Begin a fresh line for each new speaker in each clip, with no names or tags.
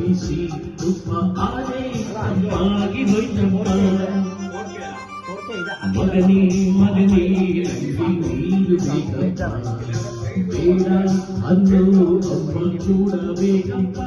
ಬಿಸಿ ತುಪ್ಪ ಆನೆ ತಪ್ಪಾಗಿ ಹೋಯ್ತಪ್ಪ ಮಗನೇ ಮಗನೇ ನಂಗೆ ನೀನು ಬೇಕಪ್ಪ ಬೇಡ ಅನ್ನೋ ಅಮ್ಮ ಕೂಡ ಬೇಕಪ್ಪ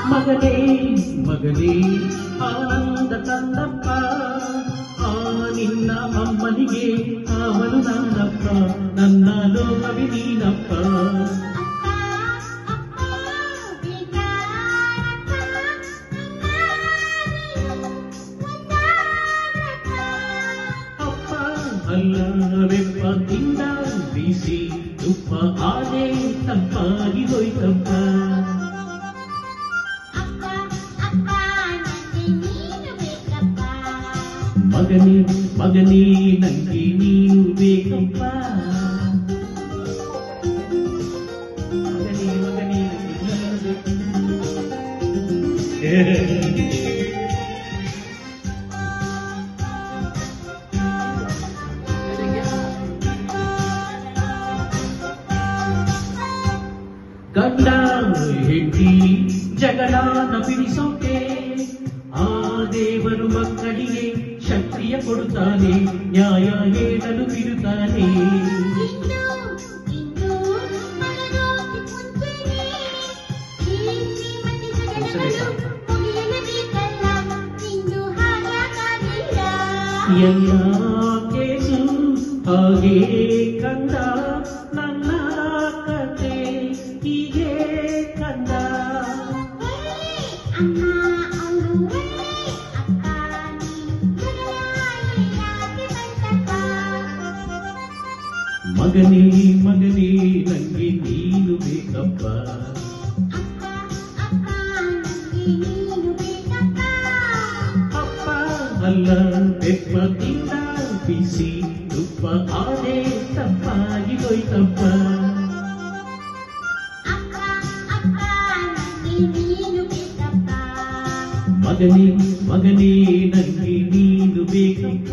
ಮಗನೇ ಮಗನೇ ಆನಂದ ತಂದಪ್ಪ ಆ ನಿನ್ನ ಅಮ್ಮನಿಗೆ ಅವನು ನಾನಪ್ಪ ನನ್ನ ಲೋಕವೇ ನೀನಪ್ಪ ಅಪ್ಪ ಅಲ್ಲವೆಪ್ಪ ತಿಂದ ಬಿಸಿ ತುಪ್ಪ ಆನೆ ತಪ್ಪಾಗಿ ಹೋಯ್ತಪ್ಪ ಮಗನೇ ಮಗನೇ ನಂಗೆ ನೀನು ಬೇಕಪ್ಪ ಮಗನೇ ಮಗನೇ ಗಂಡ ಹೆಂಡತಿ ಜಗಳನ ಬಿಡಿಸೋಕೆ ಆ ದೇವರು ಮಕ್ಕಳಿಗೆ ಶಕ್ತಿಯ ಕೊಡುತ್ತಾನೆ ನ್ಯಾಯ ಹೇಳಲು ಬಿಡುತ್ತಾನೆ ಎಲ್ಲ ಕೇಸು ಹಾಗೆ ಕಂದ ನನ್ನ ಕತೆ ಹೀಗೆ ಕಂದ ಮಗನೇ ಮಗನೇ ನಂಗೆ ನೀನು ಬೇಕಪ್ಪ ಅಪ್ಪ ಅಲ್ಲ ಬೆಪ್ಪ ತಿಂದ ಬಿಸಿ ತುಪ್ಪ ಆನೆ ತಪ್ಪಾಗಿ ಹೋಯ್ತಪ್ಪ ಮಗನೇ ಮಗನೇ ನಂಗೆ ನೀನು ಬೇಕಪ್ಪ